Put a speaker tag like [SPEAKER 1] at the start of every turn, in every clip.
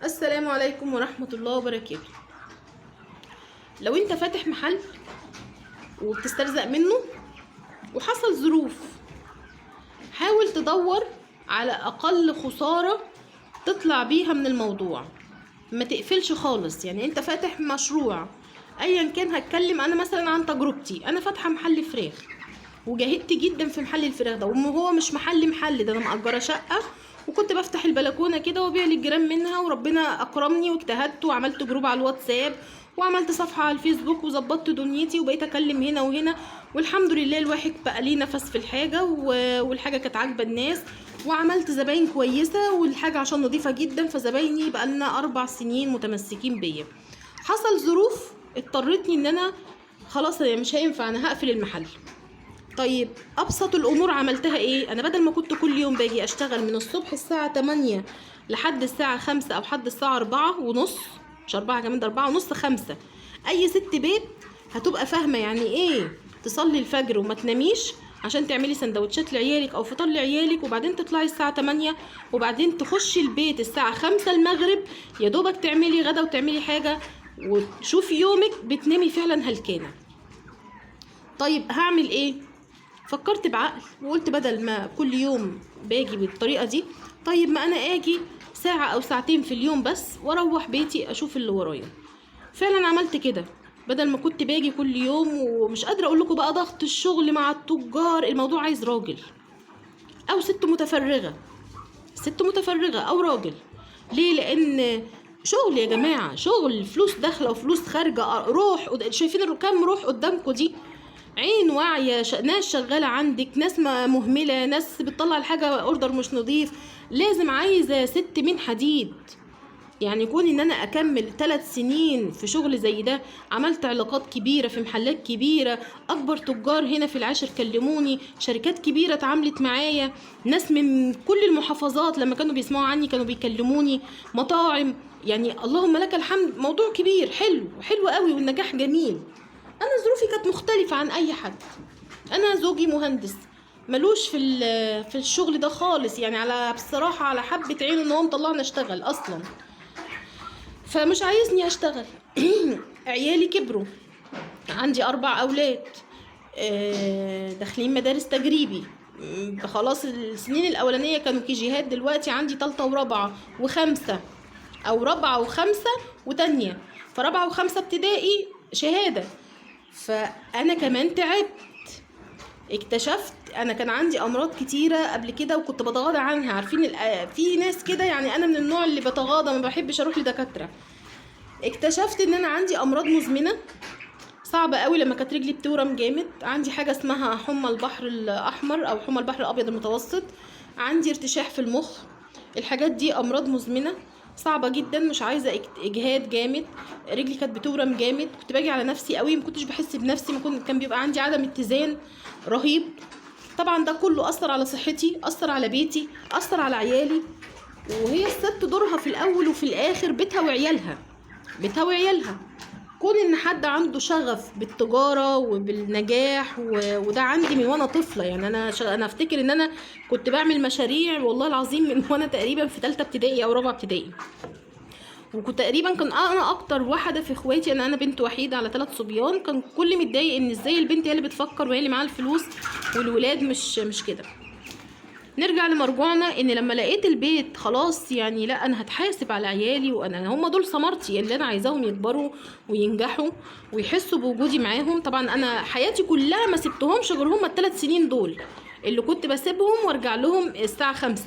[SPEAKER 1] السلام عليكم ورحمة الله وبركاته. لو انت فاتح محل وبتسترزق منه وحصل ظروف، حاول تدور على اقل خسارة تطلع بيها من الموضوع. ما تقفلش خالص. يعني انت فاتح مشروع ايا كان، هتكلم انا مثلا عن تجربتي. انا فاتحة محل فراخ وجاهدت جدا في محل الفراخ ده، وهو مش محل ده انا مأجرة شقة، وكنت بفتح البلكونه كده وابيع للجيران منها، وربنا اكرمني واجتهدت وعملت جروب على الواتساب وعملت صفحه على الفيسبوك وظبطت دنيتي وبقيت اكلم هنا وهنا، والحمد لله الواحد بقى ليه نفس في الحاجه والحاجه كانت عاجبه الناس، وعملت زباين كويسه، والحاجه عشان نظيفه جدا فزبايني بقى لنا 4 سنين متمسكين بيا. حصل ظروف اضطرتني ان انا خلاص مش هينفع، انا هقفل المحل. طيب ابسط الامور عملتها ايه؟ انا بدل ما كنت كل يوم باجي اشتغل من الصبح الساعه 8 لحد الساعه 5 او لحد الساعه 4 ونص، مش 4 كمان، ده 4 ونص 5. اي ست بيت هتبقى فاهمه يعني ايه تصلي الفجر وما تناميش عشان تعملي سندوتشات لعيالك او فطار لعيالك، وبعدين تطلعي الساعه 8 وبعدين تخشي البيت الساعه 5 المغرب، يا دوبك تعملي غدا وتعملي حاجه وتشوفي يومك بتنامي فعلا هلكانه. طيب هعمل ايه؟ فكرت بعقل وقلت بدل ما كل يوم باجي بالطريقة دي، طيب ما انا اجي ساعة او ساعتين في اليوم بس واروح بيتي اشوف اللي ورايا. فعلا عملت كده. بدل ما كنت باجي كل يوم، ومش قادرة اقول لكم بقى ضغط الشغل مع التجار، الموضوع عايز راجل او ست متفرغة، ست متفرغة او راجل. ليه؟ لان شغل يا جماعة، شغل، فلوس داخلة وفلوس خارجة، روح. شايفين كام روح قدامكم دي؟ عين واعية، ناس شغالة عندك، ناس مهملة، ناس بتطلع الحاجة اوردر مش نظيف. لازم عايزة ست من حديد. يعني يكون ان انا اكمل 3 سنين في شغل زي ده، عملت علاقات كبيرة في محلات كبيرة، اكبر تجار هنا في العاشر كلموني، شركات كبيرة اتعاملت معايا، ناس من كل المحافظات لما كانوا بيسمعوا عني كانوا بيكلموني، مطاعم. يعني اللهم لك الحمد، موضوع كبير حلو قوي والنجاح جميل. انا ظروفي كانت مختلفة عن اي حد. انا زوجي مهندس ملوش في الشغل ده خالص، يعني على بصراحة على حبة عينه ان هو مطلعني اشتغل اصلا، فمش عايزني اشتغل. عيالي كبروا، عندي 4 اولاد داخلين مدارس تجريبي. خلاص السنين الاولانية كانوا كيجيهات، دلوقتي عندي 3 ورابعة وخمسة، او 4 وخمسة وتانية، فرابعة وخمسة ابتدائي شهادة. فانا كمان تعبت، اكتشفت انا كان عندي امراض كتيره قبل كده وكنت بتغاضى عنها. عارفين في ناس كده، يعني انا من النوع اللي بتغاضى، ما بحبش اروح لدكاتره. اكتشفت ان انا عندي امراض مزمنه صعبه قوي لما كانت رجلي بتورم جامد. عندي حاجه اسمها حمى البحر الاحمر او حمى البحر الابيض المتوسط، عندي ارتشاح في المخ. الحاجات دي امراض مزمنه صعبه جدا، مش عايزه اجهاد جامد. رجلي كانت بتورم جامد، كنت باجي على نفسي قوي، ما كنتش بحس بنفسي، كان بيبقى عندي عدم اتزان رهيب. طبعا ده كله اثر على صحتي، اثر على بيتي، اثر على عيالي. وهي الست دورها في الاول وفي الاخر بيتها وعيالها، بيتها وعيالها. كون ان حد عنده شغف بالتجاره وبالنجاح وده عندي من وانا طفله. يعني انا افتكر ان انا كنت بعمل مشاريع والله العظيم من وانا تقريبا في 3 ابتدائي او 4 ابتدائي، وكنت تقريبا كان انا اكتر واحده في اخواتي. انا بنت وحيده على 3 صبيان، كان كل متضايق ان ازاي البنت هي اللي بتفكر وهي اللي معاها الفلوس والولاد مش كده. نرجع لمرجوعنا، ان لما لقيت البيت خلاص يعني لا، انا هتحاسب على عيالي، وانا هم دول ثمرتي اللي انا عايزاهم يكبروا وينجحوا ويحسوا بوجودي معاهم. طبعا انا حياتي كلها ما سبتهمش غير هم ال3 سنين دول اللي كنت بسيبهم وارجع لهم الساعه 5،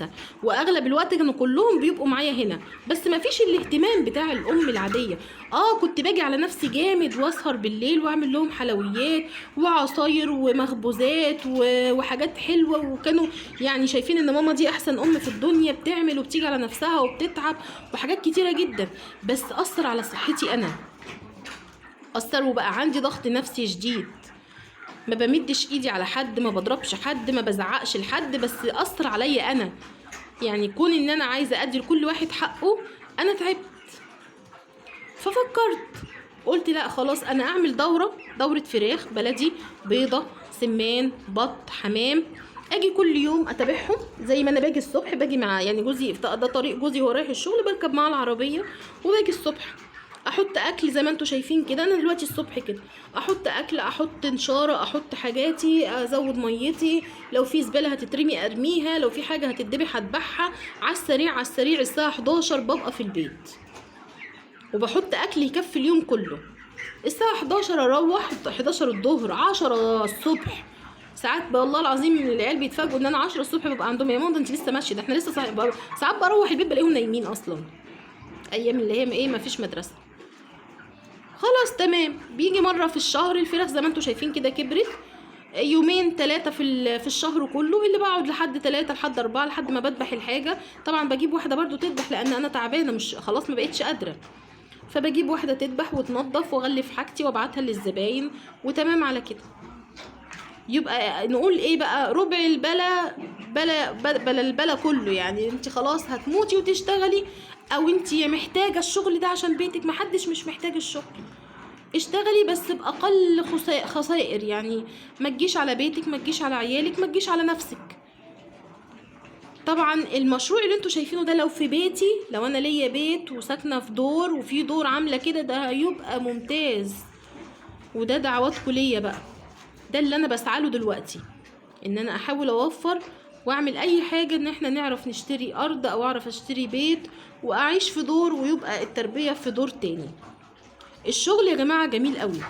[SPEAKER 1] واغلب الوقت كانوا كلهم بيبقوا معايا هنا، بس ما فيش الاهتمام بتاع الام العاديه. كنت باجي على نفسي جامد واسهر بالليل واعمل لهم حلويات وعصاير ومخبوزات وحاجات حلوه، وكانوا يعني شايفين ان ماما دي احسن ام في الدنيا، بتعمل وبتيجي على نفسها وبتتعب وحاجات كتيره جدا. بس اثر على صحتي انا، اثر وبقى عندي ضغط نفسي شديد، ما بمدش ايدي على حد، ما بضربش حد، ما بزعقش لحد، بس اثر عليا انا. يعني كون ان انا عايزه ادي لكل واحد حقه، انا تعبت. ففكرت قلت لا خلاص، انا اعمل دوره فراخ بلدي، بيضه، سمان، بط، حمام، اجي كل يوم اتابعهم زي ما انا باجي الصبح، باجي مع يعني جوزي، ده طريق جوزي وهو رايح الشغل، بركب معاه العربيه وباجي الصبح احط اكل زي ما انتم شايفين كده. انا دلوقتي الصبح كده احط اكل، احط نشاره، احط حاجاتي، ازود ميتي، لو في زباله هتترمي ارميها، لو في حاجه هتتذبح هذبحها، على السريع على السريع. الساعه 11 ببقى في البيت وبحط اكل يكفي اليوم كله. الساعه 11 اروح، 11 الظهر، 10 الصبح. ساعات والله العظيم العيال بيتفاجئوا ان انا 10 الصبح ببقى عندهم. يا ماما ده انت لسه ماشيه، ده احنا لسه ساعات بروح البيت بلاقيهم نايمين اصلا، ايام اللي هي ايه ما فيش مدرسه. خلاص تمام. بيجي مره في الشهر الفراخ زي ما انتم شايفين كده كبرت، يومين 3 في الشهر كله، اللي بقعد لحد 3 لحد 4 لحد ما بذبح الحاجه. طبعا بجيب واحده برضو تذبح لان انا تعبانه، مش خلاص ما بقتش قادره، فبجيب واحده تذبح وتنظف واغلف حاجتي وابعتها للزباين وتمام على كده. يبقى نقول ايه بقى؟ ربع البلا بلا البلا كله. يعني انت خلاص هتموتي وتشتغلي، او انت محتاجه الشغل ده عشان بيتك. محدش مش محتاج الشغل، اشتغلي بس باقل خسائر. يعني ما تجيش على بيتك، ما تجيش على عيالك، ما تجيش على نفسك. طبعا المشروع اللي انتوا شايفينه ده لو في بيتي، لو انا ليا بيت وساكنه في دور وفي دور عامله كده، ده هيبقى ممتاز. وده دعواتكم ليا بقى، ده اللي انا بسعى له دلوقتي، ان انا احاول اوفر واعمل اي حاجه ان احنا نعرف نشتري ارض او اعرف اشتري بيت واعيش في دور ويبقى التربيه في دور تاني. الشغل يا جماعه جميل قوي.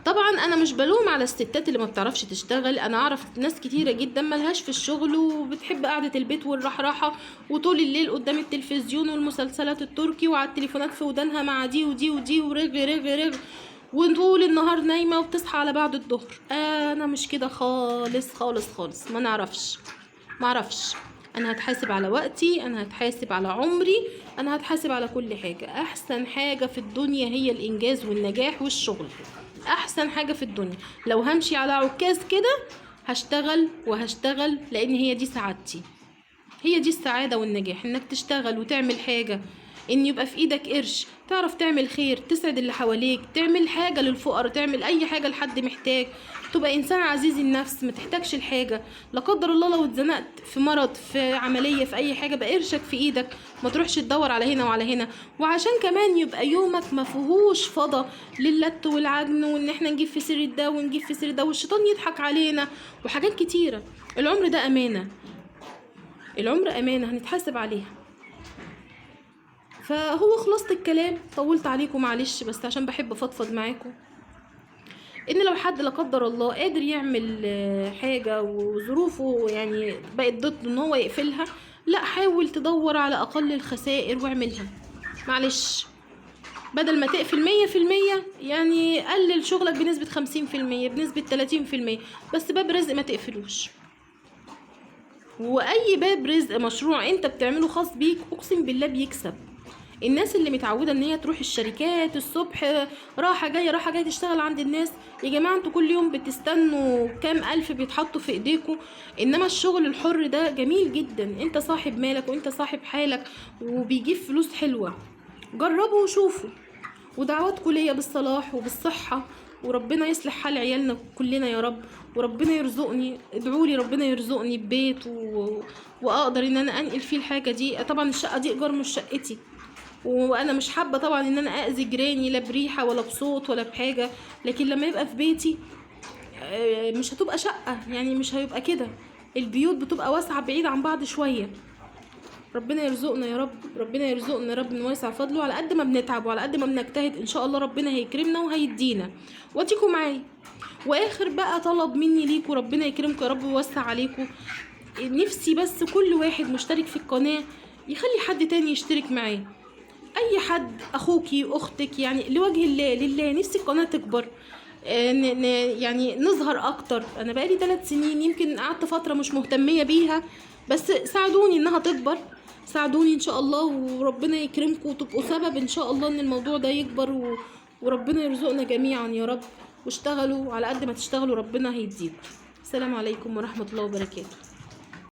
[SPEAKER 1] طبعا انا مش بلوم على الستات اللي ما بتعرفش تشتغل، انا اعرف ناس كتيره جدا ملهاش في الشغل وبتحب قعده البيت والرحراحه وطول الليل قدام التلفزيون والمسلسلات التركي وعلى التليفونات في ودانها مع دي ودي ودي ورغ رغ رغ وطول النهار نايمه وبتصحى على بعد الظهر. انا مش كده خالص خالص خالص، ما اعرفش. انا هتحاسب على وقتي، انا هتحاسب على عمري، انا هتحاسب على كل حاجه. احسن حاجه في الدنيا هي الانجاز والنجاح والشغل، احسن حاجه في الدنيا. لو همشي على عكاز كده هشتغل وهشتغل، لان هي دي سعادتي، هي دي السعاده والنجاح، انك تشتغل وتعمل حاجه، ان يبقى في ايدك قرش تعرف تعمل خير، تسعد اللي حواليك، تعمل حاجه للفقراء، تعمل اي حاجه لحد محتاج، تبقى انسان عزيز النفس ما تحتاجش الحاجه. لا قدر الله لو اتزنقت في مرض، في عمليه، في اي حاجه، بقى قرشك في ايدك، ما تروحش تدور على هنا وعلى هنا. وعشان كمان يبقى يومك ما فيهوش فضا للت والعجن، وان احنا نجيب في سيره ده ونجيب في سيره ده والشيطان يضحك علينا وحاجات كتيره. العمر ده امانه، العمر امانه هنتحاسب عليها. فهو خلاصة الكلام، طولت عليكم معلش، بس عشان بحب افضفض معاكم ان لو حد لا قدر الله قادر يعمل حاجة وظروفه يعني بقت ضد ان هو يقفلها، لا حاول تدور على اقل الخسائر واعملها. معلش بدل ما تقفل 100%، يعني قلل شغلك بنسبة 50%، بنسبة 30%، بس باب رزق ما تقفلوش. واي باب رزق مشروع انت بتعمله خاص بيك اقسم بالله بيكسب. الناس اللي متعوده ان هي تروح الشركات الصبح راحه جايه تشتغل عند الناس، يا جماعه انتوا كل يوم بتستنوا كام الف بيتحطوا في ايديكم. انما الشغل الحر ده جميل جدا، انت صاحب مالك وانت صاحب حالك وبيجيب فلوس حلوه. جربوا وشوفوا. ودعواتكم ليا بالصلاح وبالصحه، وربنا يصلح حال عيالنا كلنا يا رب، وربنا يرزقني، ادعوا لي ربنا يرزقني ببيت واقدر ان انا انقل فيه الحاجه دي. طبعا الشقه دي ايجار مش شقتي، وانا مش حابه طبعا ان انا اذي جيراني لا بريحه ولا بصوت ولا بحاجه، لكن لما يبقى في بيتي مش هتبقى شقه، يعني مش هيبقى كده. البيوت بتبقى واسعه بعيد عن بعض شويه. ربنا يرزقنا يا رب، ربنا يرزقنا يا رب من واسع فضله. على قد ما بنتعب وعلى قد ما بنجتهد ان شاء الله ربنا هيكرمنا وهيدينا. واديكم معايا. واخر بقى طلب مني ليكم، ربنا يكرمكم يا رب ويوسع عليكم. نفسي بس كل واحد مشترك في القناه يخلي حد تاني يشترك معاه، اي حد، اخوكي اختك، يعني لوجه الله لله. نفسي القناه تكبر، يعني نظهر اكتر. انا بقالي 3 سنين يمكن قعدت فتره مش مهتميه بيها، بس ساعدوني انها تكبر، ساعدوني ان شاء الله، وربنا يكرمكم وتبقوا سبب ان شاء الله ان الموضوع ده يكبر، وربنا يرزقنا جميعا يا رب. واشتغلوا على قد ما تشتغلوا ربنا هيديكم. السلام عليكم ورحمه الله وبركاته.